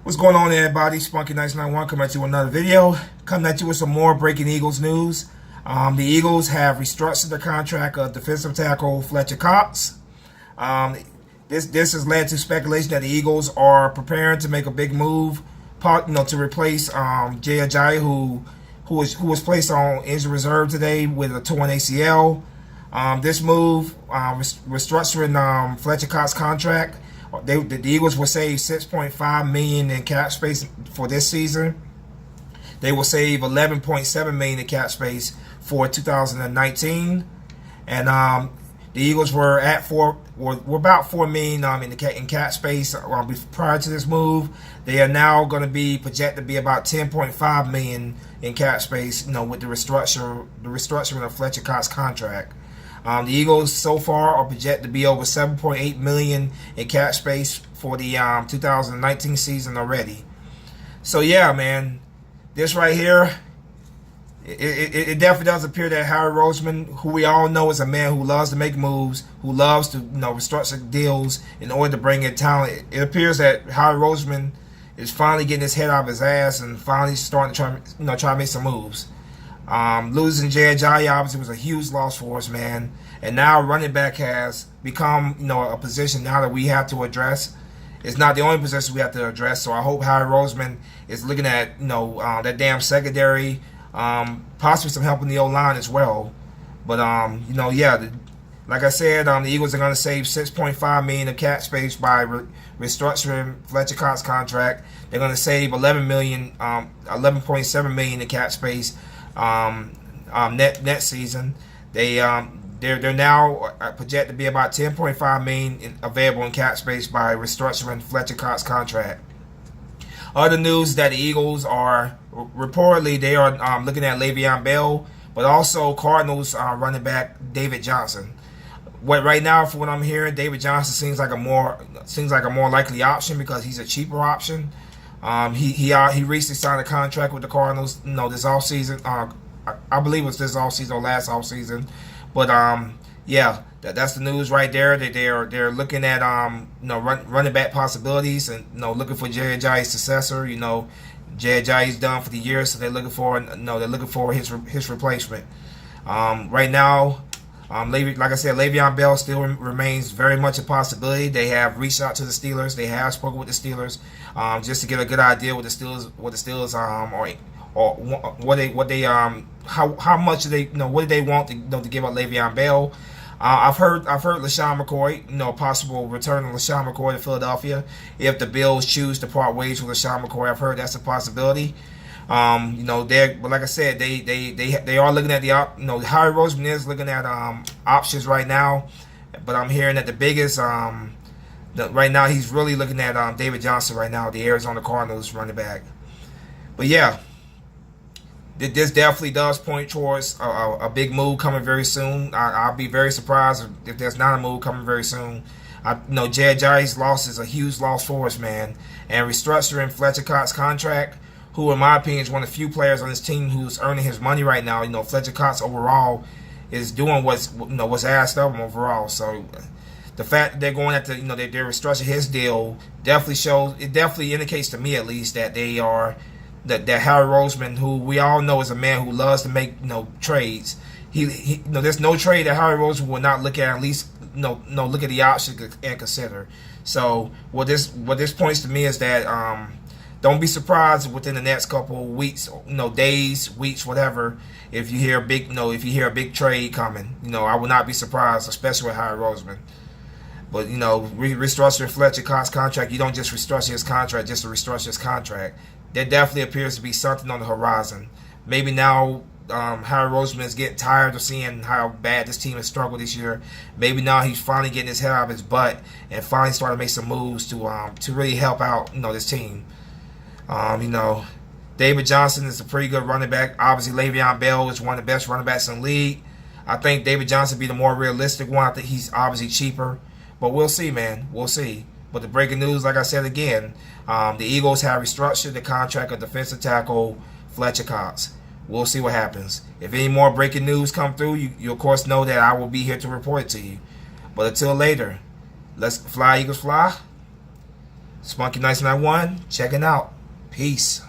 What's going on, everybody? Spunky 991 coming at you with another video. Coming at you with some more breaking Eagles news. The Eagles have restructured the contract of defensive tackle Fletcher Cox. This has led to speculation that the Eagles are preparing to make a big move, to replace Jay Ajayi, who was placed on injured reserve today with a torn ACL. This move, restructuring Fletcher Cox's contract. The Eagles will save $6.5 million in cap space for this season. They will save $11.7 million in cap space for 2019, and the Eagles were about $4 million in cap space prior to this move. They are now going to be projected to be about $10.5 million in cap space. With the restructuring of Fletcher Cox's contract. The Eagles so far are projected to be over $7.8 million in cap space for the 2019 season already. So yeah, man, this right here, it definitely does appear that Harry Roseman, who we all know is a man who loves to make moves, who loves to restructure deals in order to bring in talent. It appears that Harry Roseman is finally getting his head out of his ass and finally starting to try to make some moves. Losing Jay Ajayi obviously was a huge loss for us, man. And now running back has become, a position now that we have to address. It's not the only position we have to address. So I hope Harry Roseman is looking at, that damn secondary, possibly some help in the O-line as well. But yeah, like I said, the Eagles are going to save $6.5 million in cap space by restructuring Fletcher Cox's contract. They're going to save $11.7 million in cap space. Net season. They're now projected to be about $10.5 million available in cap space by restructuring Fletcher Cox's contract. Other news that the Eagles are reportedly looking at Le'Veon Bell, but also Cardinals running back David Johnson. Right now, for what I'm hearing, David Johnson seems like a more likely option because he's a cheaper option. He recently signed a contract with the Cardinals, this offseason. I believe it was this offseason or last offseason. But yeah, that's the news right there. That they're looking at running back possibilities and looking for Jay Ajayi's successor. Jay Ajayi's done for the year, so they're looking for his replacement. Right now, like I said, Le'Veon Bell still remains very much a possibility. They have reached out to the Steelers. They have spoken with the Steelers just to get a good idea what the Steelers how much what do they want to give up Le'Veon Bell. I've heard LaShawn McCoy, possible return of LaShawn McCoy to Philadelphia if the Bills choose to part ways with LaShawn McCoy. I've heard that's a possibility. But like I said, they are looking at Harry Roseman is looking at options right now, but I'm hearing that the biggest right now he's really looking at David Johnson right now, the Arizona Cardinals running back. But yeah, this definitely does point towards a big move coming very soon. I'll be very surprised if there's not a move coming very soon. Jay Ajayi's loss is a huge loss for us, man, and restructuring Fletcher Cox's contract, who in my opinion is one of the few players on this team who's earning his money right now. Fletcher Cox overall is doing what's asked of him overall. So the fact that they're going at they're restructuring his deal definitely indicates to me at least that they are that Harry Roseman, who we all know is a man who loves to make trades. There's no trade that Harry Roseman will not look at least look at the option and consider. So what this points to me is that don't be surprised within the next couple of weeks, days, weeks, whatever, if you hear a big trade coming. I would not be surprised, especially with Harry Roseman. But restructuring Fletcher Cox's contract, you don't just restructure his contract just to restructure his contract. There definitely appears to be something on the horizon. Maybe now Harry Roseman is getting tired of seeing how bad this team has struggled this year. Maybe now he's finally getting his head out of his butt and finally starting to make some moves to really help out this team. David Johnson is a pretty good running back. Obviously, Le'Veon Bell is one of the best running backs in the league. I think David Johnson be the more realistic one. I think he's obviously cheaper, but we'll see, man. We'll see. But the breaking news, like I said again, the Eagles have restructured the contract of defensive tackle Fletcher Cox. We'll see what happens. If any more breaking news come through, you of course know that I will be here to report it to you. But until later, let's fly, Eagles, fly. Spunky Nice 91, checking out. Peace.